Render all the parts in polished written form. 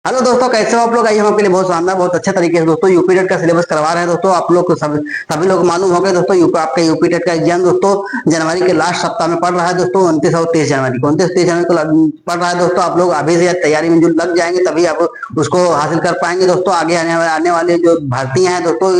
Hello दोस्तों, कैसे हो आप लोग। आइए हम आपके लिए बहुत शानदार बहुत अच्छे तरीके से दोस्तों यूपी टेट का सिलेबस करवा रहे हैं। दोस्तों आप लोग को सभी लोग मालूम हो गए दोस्तों, आपका यूपी टेट का एग्जाम दोस्तों जनवरी के लास्ट सप्ताह में पड़ रहा है दोस्तों। 29 और 30 जनवरी को 29-30 जनवरी को पड़ रहा है दोस्तों। आप लोग अभी से तैयारी में जो लग जाएंगे तभी आप उसको हासिल कर पाएंगे दोस्तों। आगे आने वाले जो भर्तियां हैं दोस्तों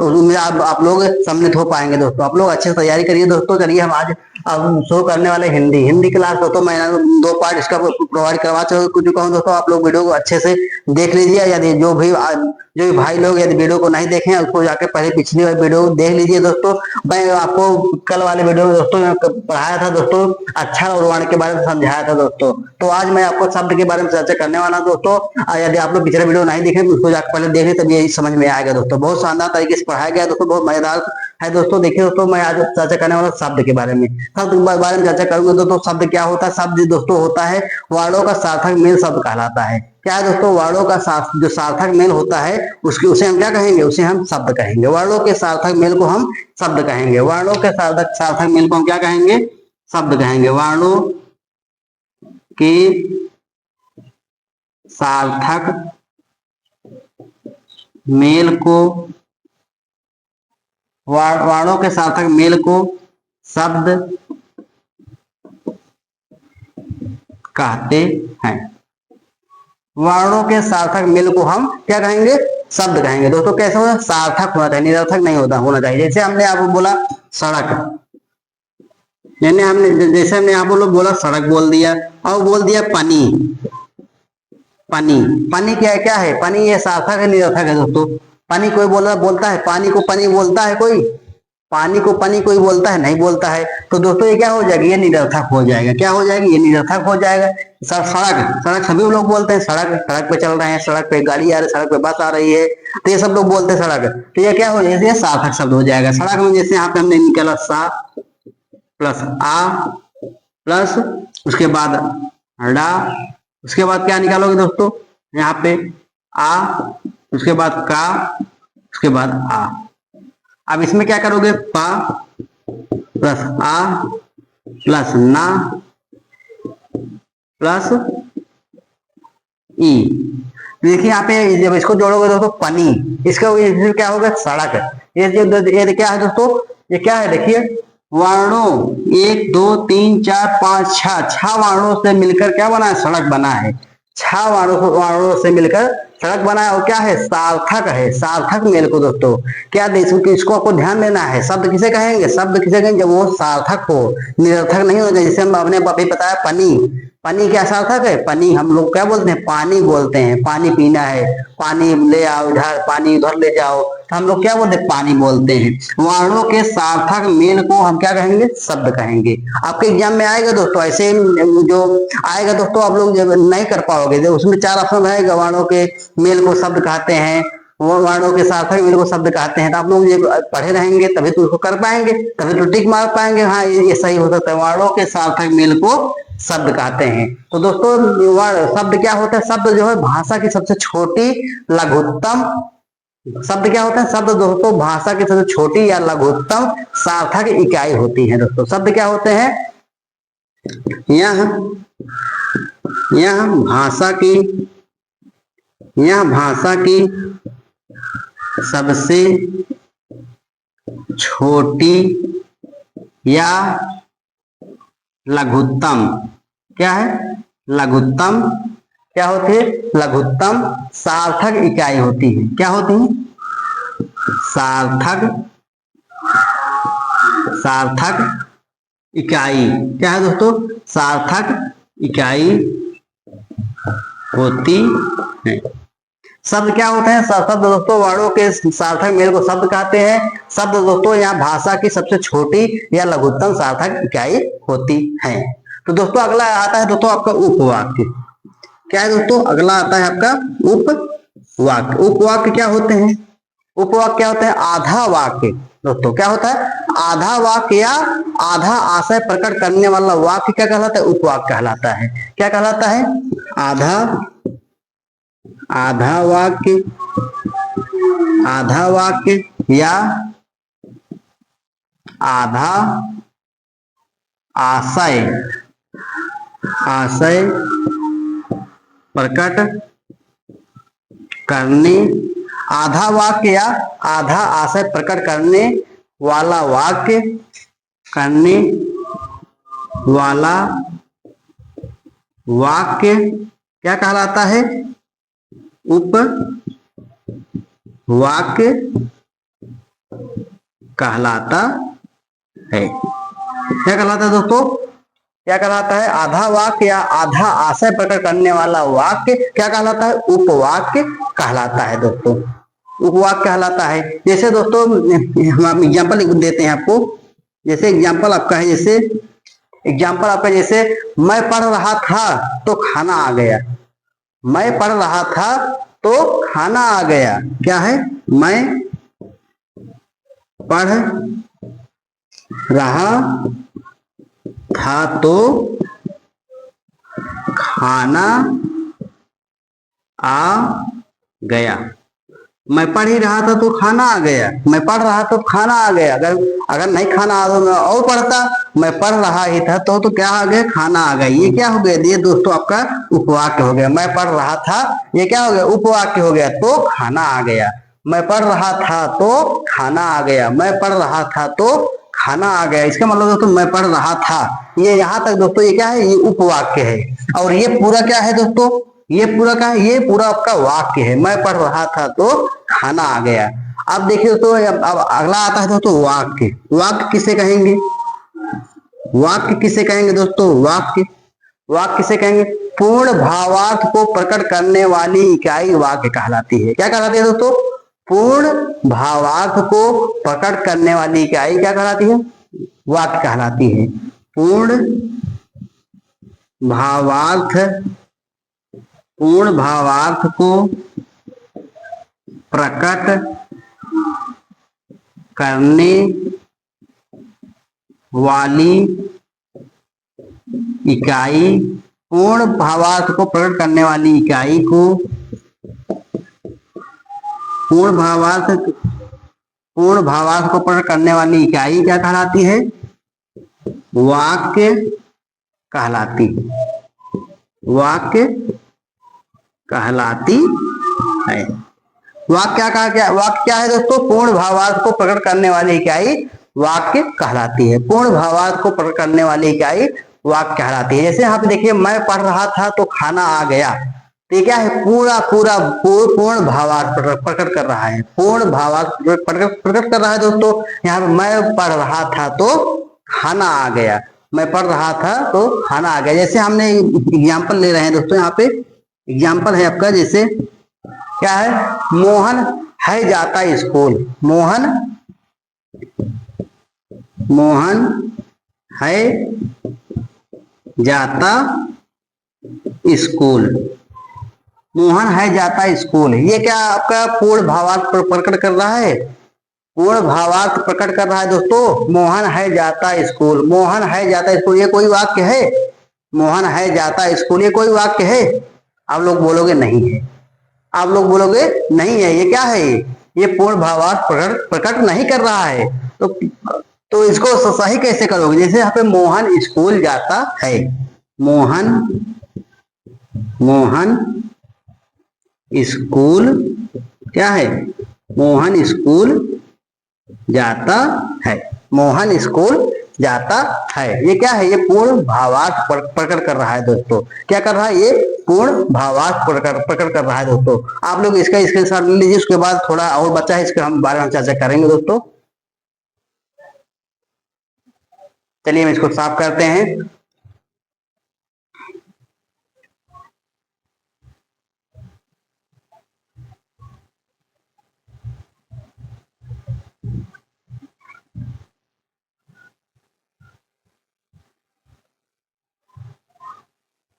उनमें आप लोग सम्मिलित हो पाएंगे दोस्तों। आप लोग अच्छे से तैयारी करिए दोस्तों। चलिए हम आज अब शुरू करने वाले हिंदी क्लास दोस्तों। मैं 2 पार्ट इसका प्रोवाइड करवा चुका हूँ दोस्तों। आप लोग वीडियो को अच्छे से देख लीजिए। यदि जो भी भाई लोग यदि वीडियो को नहीं देखे हैं उसको जाके पहले पिछली वाली वीडियो देख लीजिए दोस्तों। मैं आपको कल वाले वीडियो में दोस्तों पढ़ाया था दोस्तों अक्षर और वर्ण के बारे में समझाया था दोस्तों। तो आज मैं आपको शब्द के बारे में चर्चा करने वाला हूं दोस्तों। यदि आप लोग पिछले वीडियो नहीं देखे तो उसको जाकर पहले देख लें तब यही समझ में आएगा दोस्तों। बहुत शानदार तरीके से पढ़ाया गया दोस्तों, बहुत मजेदार है दोस्तों। देखिए दोस्तों, मैं आज चर्चा करने वाला शब्द के बारे में। शब्द के बारे में चर्चा करूंगा दोस्तों। शब्द क्या होता है? शब्द दोस्तों होता है वर्णों का सार्थक मेल शब्द कहलाता है। क्या है दोस्तों? वर्णों का जो सार्थक मेल होता है उसे हम क्या कहेंगे? उसे हम शब्द कहेंगे। वर्णों के सार्थक मेल को हम शब्द कहेंगे। वर्णों के सार्थक मेल को हम क्या कहेंगे? शब्द कहेंगे। वर्णों के सार्थक मेल को वर्णों के सार्थक मेल को शब्द कहते हैं। वर्णों के सार्थक मेल को हम क्या कहेंगे? शब्द कहेंगे दोस्तों। कैसे होगा? सार्थक होना चाहिए, निरर्थक नहीं होना चाहिए। जैसे हमने आपको बोला सड़क, जैसे हमने आप लोग बोला सड़क बोल दिया और बोल दिया पानी। पानी पानी क्या है? पानी ये सार्थक है निरर्थक है दोस्तों? पानी कोई बोलता है? पानी को पानी बोलता है कोई? पानी को पानी कोई बोलता है? नहीं बोलता है। तो दोस्तों ये क्या हो जाएगा? ये निरर्थक हो जाएगा। क्या हो जाएगी? ये निरर्थक हो जाएगा। सड़क सभी लोग बोलते हैं। सड़क पे चल रहे हैं, सड़क पे गाड़ी आ रही है, सड़क पे बस आ रही है, तो ये सब लोग बोलते हैं सड़क। तो ये क्या हो जाएगा? ये सार्थक शब्द हो जाएगा। सड़क में जैसे यहाँ पे हमने निकाला सा प्लस आ प्लस उसके बाद डा, उसके बाद क्या निकालोगे दोस्तों? यहाँ पे आ, उसके बाद का, उसके बाद आ। अब इसमें क्या करोगे? पा प्लस आ प्लस ना प्लस ई। देखिए यहाँ पे जब इसको जोड़ोगे दोस्तों पनी, इसका क्या होगा? सड़क। ये क्या है दोस्तों? ये क्या है? देखिए वर्णों 1 2 3 4 5 6 वर्णों से मिलकर क्या बना है? सड़क बना है। 6 वर्णों से मिलकर सड़क बना है। और क्या है? सार्थक है। सार्थक मेल को दोस्तों क्या इसको आपको ध्यान देना है। शब्द किसे कहेंगे? शब्द किसे कहेंगे? जब वो सार्थक हो, निरर्थक नहीं हो जाए। जैसे हम आपने अभी बताया पनी, पानी क्या सार्थक है? पानी हम लोग क्या बोलते हैं? पानी बोलते हैं। पानी पीना है, पानी ले आओ इधर, पानी उधर ले जाओ, तो हम लोग क्या बोलते हैं? पानी बोलते हैं। वर्णों के सार्थक मेल को हम क्या कहेंगे? शब्द कहेंगे। आपके एग्जाम में आएगा दोस्तों, ऐसे जो आएगा दोस्तों आप लोग जब नहीं कर पाओगे, जब उसमें 4 ऑप्शन रहेगा, वर्णों के मेल को शब्द कहते हैं, वर्णों के सार्थक मेल को शब्द कहते हैं, तो आप लोग ये पढ़े रहेंगे तभी तो उसको कर पाएंगे, तभी तो टिक मार पाएंगे हाँ ये सही हो सकता है। वर्णों के सार्थक मेल को शब्द कहते हैं। तो दोस्तों शब्द क्या होता है? शब्द जो है भाषा की सबसे छोटी लघुत्तम, शब्द क्या होता है? शब्द दोस्तों भाषा की सबसे छोटी या लघुत्तम सार्थक इकाई होती है दोस्तों। शब्द क्या होते हैं? यह भाषा की सबसे छोटी या लघुत्तम, क्या है? लघुत्तम क्या होती है? लघुत्तम सार्थक इकाई होती है। क्या होती है? सार्थक इकाई। क्या है दोस्तों? सार्थक इकाई होती है। शब्द क्या होते हैं? शब्द दोस्तों वर्णों के सार्थक मेल को शब्द कहते हैं। शब्द दोस्तों यहाँ भाषा की सबसे छोटी या लघुत्तम सार्थक इकाई होती है। तो दोस्तों अगला आता है दोस्तों आपका उपवाक्य। क्या है दोस्तों? अगला आता है आपका उपवाक्य। उपवाक्य क्या होते हैं? उपवाक्य क्या होता है? आधा वाक्य दोस्तों। क्या होता है? आधा वाक्य या आधा आशय प्रकट करने वाला वाक्य क्या कहलाता है? उपवाक्य कहलाता है। क्या कहलाता है? आधा वाक्य या आधा आशय प्रकट करने, आधा वाक्य या आधा आशय प्रकट करने वाला वाक्य, करने वाला वाक्य क्या कहलाता है? उपवाक्य कहलाता है। क्या कहलाता है दोस्तों? क्या कहलाता है? आधा वाक्य या आधा आशय प्रकट करने वाला वाक्य क्या कहलाता है? उपवाक्य कहलाता है दोस्तों, उपवाक्य कहलाता है। जैसे दोस्तों हम एग्जाम्पल देते हैं आपको, जैसे एग्जाम्पल आपका है, जैसे मैं पढ़ रहा था तो खाना आ गया। मैं पढ़ रहा था तो खाना आ गया। क्या है? मैं पढ़ रहा था तो खाना आ गया। मैं पढ़ ही रहा था तो खाना आ गया। मैं पढ़ रहा तो खाना आ गया। अगर नहीं खाना आ तो मैं और पढ़ता। मैं पढ़ रहा ही था तो क्या आ गया? खाना आ गया। ये क्या हो गया? ये दोस्तों आपका उपवाक्य हो गया। मैं पढ़ रहा था, ये क्या हो गया? उपवाक्य हो गया। तो खाना आ गया। मैं पढ़ रहा था तो खाना आ गया। मैं पढ़ रहा था तो खाना आ गया। इसका मतलब दोस्तों मैं पढ़ रहा था, ये यहाँ तक दोस्तों ये क्या है? ये उपवाक्य है। और ये पूरा क्या है दोस्तों? ये पूरा क्या है? ये पूरा आपका वाक्य है। मैं पढ़ रहा था तो खाना आ गया। अब देखिए दोस्तों, अब अगला आता है दोस्तों वाक्य। वाक्य किसे कहेंगे? वाक्य किसे कहेंगे दोस्तों? वाक्य किसे कहेंगे? पूर्ण भावार्थ को प्रकट करने वाली इकाई वाक्य कहलाती है। क्या कहलाती है दोस्तों? पूर्ण भावार्थ को प्रकट करने वाली इकाई क्या कहलाती है? वाक्य कहलाती है। पूर्ण भावार्थ को प्रकट करने वाली इकाई, पूर्ण भावार्थ को प्रकट करने वाली इकाई को पूर्ण भावार्थ को प्रकट करने वाली इकाई क्या कहलाती है? वाक्य कहलाती है। वाक्य कहलाती है। वाक्य क्या है दोस्तों? पूर्ण भावार्थ को प्रकट करने वाली इकाई वाक्य कहलाती है। पूर्ण भावार्थ को प्रकट करने वाली इकाई वाक्य कहलाती है। जैसे यहाँ पे देखिए, मैं पढ़ रहा था तो खाना आ गया। तो क्या है? पूर्ण भावार्थ प्रकट कर रहा है। पूर्ण भावार्थ प्रकट कर रहा है दोस्तों। यहाँ पे मैं पढ़ रहा था तो खाना आ गया। मैं पढ़ रहा था तो खाना आ गया। जैसे हमने एग्जाम्पल ले रहे हैं दोस्तों, यहाँ पे एग्जाम्पल है आपका, जैसे क्या है? मोहन है जाता स्कूल। मोहन है जाता स्कूल। मोहन है जाता स्कूल, ये क्या आपका पूर्ण भावार्थ प्रकट कर रहा है? पूर्ण भावार्थ प्रकट कर रहा है दोस्तों। मोहन है जाता स्कूल। मोहन है जाता स्कूल, ये कोई वाक्य है? मोहन है जाता स्कूल, ये कोई वाक्य है? आप लोग बोलोगे नहीं है। आप लोग बोलोगे नहीं है। ये क्या है? ये पूर्ण भावार्थ प्रकट नहीं कर रहा है। तो इसको सही कैसे करोगे? जैसे यहाँ पे मोहन स्कूल जाता है। मोहन स्कूल क्या है? मोहन स्कूल जाता है। मोहन स्कूल जाता है, ये क्या है? ये पूर्ण भावार्थ प्रकट कर रहा है दोस्तों। क्या कर रहा है? ये पूर्ण भावार्थ प्रकट कर रहा है दोस्तों। आप लोग इसका स्क्रीनशॉट ले लीजिए। उसके बाद थोड़ा और बच्चा है, इसके हम बारे में चर्चा करेंगे दोस्तों। चलिए हम इसको साफ करते हैं।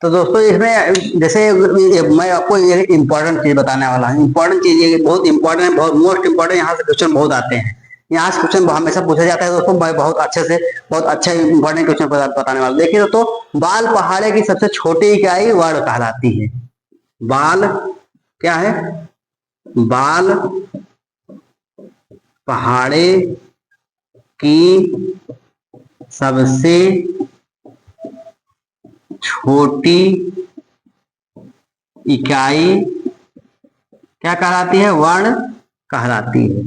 तो दोस्तों इसमें जैसे मैं आपको ये इंपॉर्टेंट चीज बताने वाला हूँ। इंपॉर्टेंट चीज ये बहुत इंपॉर्टेंट है, बहुत मोस्ट इंपॉर्टेंट। यहाँ से क्वेश्चन बहुत आते हैं। यहाँ से क्वेश्चन हमेशा पूछा जाता है दोस्तों। मैं बहुत अच्छे से बहुत अच्छा इंपॉर्टेंट क्वेश्चन बताने वाला। देखिए दोस्तों, बाल पहाड़े की सबसे छोटी इकाई वर्ड कहलाती है। बाल क्या है? बाल पहाड़े की सबसे छोटी इकाई क्या कहलाती है? वर्ण कहलाती है,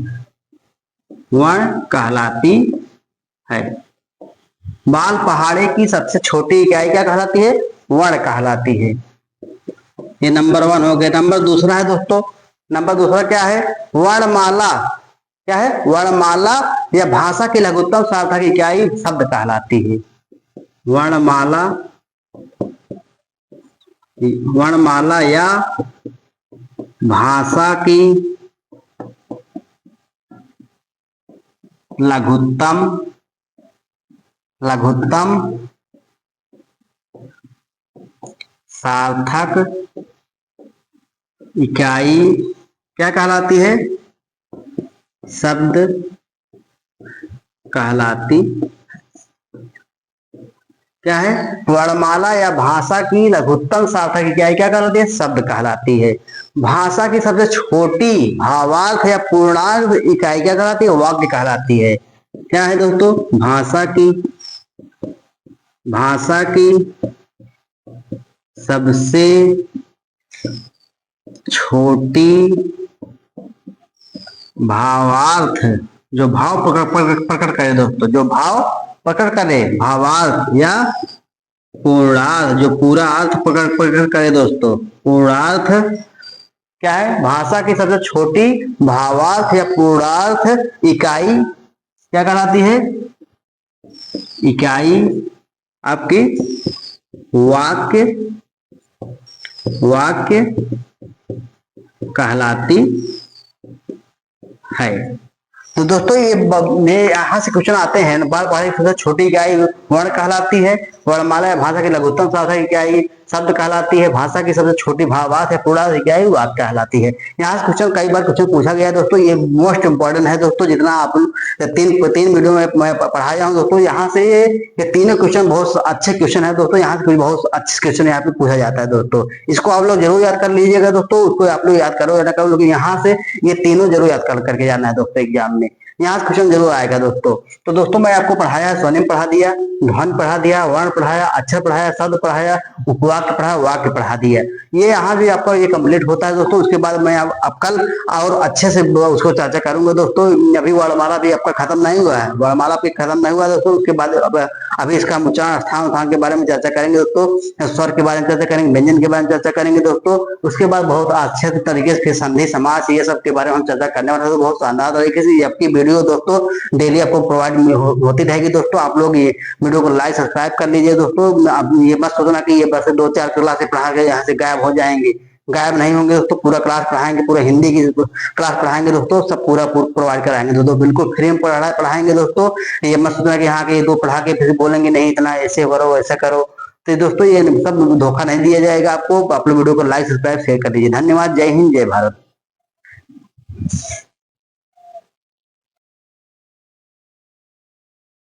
वर्ण कहलाती है। बाल पहाड़े की सबसे छोटी इकाई क्या कहलाती है? वर्ण कहलाती है। ये नंबर 1 हो गया। नंबर दूसरा है दोस्तों, नंबर दूसरा क्या है? वर्णमाला। क्या है? वर्णमाला या भाषा की लघुत्तम सार्थक इकाई शब्द कहलाती है। वर्णमाला, वर्णमाला या भाषा की लघुत्तम सार्थक इकाई क्या कहलाती है? शब्द कहलाती। क्या है? वर्णमाला या भाषा की लघुत्तम सार्थक इकाई क्या कहलाती है? शब्द कहलाती है। भाषा की सबसे छोटी भावार्थ या पूर्णांक इकाई क्या कहलाती है? वाक्य कहलाती है। क्या है दोस्तों? भाषा की सबसे छोटी भावार्थ, जो भाव प्रकट करे दोस्तों, जो भाव प्रकट करे, भावार्थ या पूर्णार्थ, जो पूरा अर्थ प्रकट करे दोस्तों, पूर्णार्थ। क्या है? भाषा की सबसे छोटी भावार्थ या पूर्णार्थ इकाई क्या कहलाती है? इकाई आपकी वाक्य कहलाती है। तो दोस्तों ये यहाँ से क्वेश्चन आते हैं। बाल पहाड़े की सबसे छोटी इकाई वर्ण कहलाती है। वर्णमाला या भाषा की लघुत्तम सार्थक इकाई शब्द कहलाती है। भाषा की सबसे छोटी भावार्थ या पूर्णार्थ इकाई वाक्य कहलाती है। यहाँ से क्वेश्चन कई बार क्वेश्चन पूछा गया है दोस्तों। ये मोस्ट इंपॉर्टेंट है दोस्तों। जितना आप तीन वीडियो में मैं पढ़ाया हूँ दोस्तों, यहाँ से ये तीनों क्वेश्चन बहुत अच्छे क्वेश्चन है दोस्तों। यहाँ से बहुत अच्छे क्वेश्चन यहाँ पे पूछा जाता है दोस्तों। इसको आप लोग जरूर याद कर लीजिएगा दोस्तों। उसको आप लोग याद करो या ना करो, लेकिन यहाँ से ये तीनों जरूर याद करके जाना है दोस्तों एग्जाम में। यहाँ से क्वेश्चन जरूर आएगा दोस्तों। तो दोस्तों मैं आपको पढ़ाया, स्वनिम पढ़ा दिया, ध्वनि पढ़ा दिया, वर्ण पढ़ाया, अक्षर पढ़ाया, शब्द पढ़ाया, उपवाक्य पढ़ाया, वाक्य पढ़ा दिया। ये यहाँ भी आपका ये कंप्लीट होता है दोस्तों। उसके बाद मैं अब कल और अच्छे से उसको चर्चा करूंगा दोस्तों। अभी वर्णमाला भी आपका खत्म नहीं हुआ है, वर्णमाला भी खत्म नहीं हुआ दोस्तों। उसके बाद अभी इसका उच्चारण, स्थान के बारे में चर्चा करेंगे दोस्तों। स्वर के बारे में चर्चा करेंगे, व्यंजन के बारे में चर्चा करेंगे दोस्तों। उसके बाद बहुत अच्छे तरीके से फिर संधि, समास, ये सब के बारे में हम चर्चा करने वाले हैं। बहुत शानदार तरीके से आपकी वीडियो दोस्तों डेली आपको प्रोवाइड होती रहेगी दोस्तों। आप लोग ये वीडियो को लाइक सब्सक्राइब कर लीजिए दोस्तों। आप ये मत सोचना कि ये बस 2-4 क्लास पढ़ा के यहाँ से गायब हो जाएंगे। गायब नहीं होंगे दोस्तों। पूरा क्लास पढ़ाएंगे, पूरा हिंदी की क्लास पढ़ाएंगे दोस्तों। सब पूरा प्रोवाइड कराएंगे दोस्तों, बिल्कुल फ्री में पढ़ाएंगे दोस्तों। ये मत सोचना कि यहाँ के 2 पढ़ा के फिर बोलेंगे नहीं इतना ऐसे करो ऐसा करो। तो दोस्तों ये सब धोखा नहीं दिया जाएगा आपको। आप लोग वीडियो को लाइक सब्सक्राइब शेयर कर दीजिए। धन्यवाद। जय हिंद, जय भारत।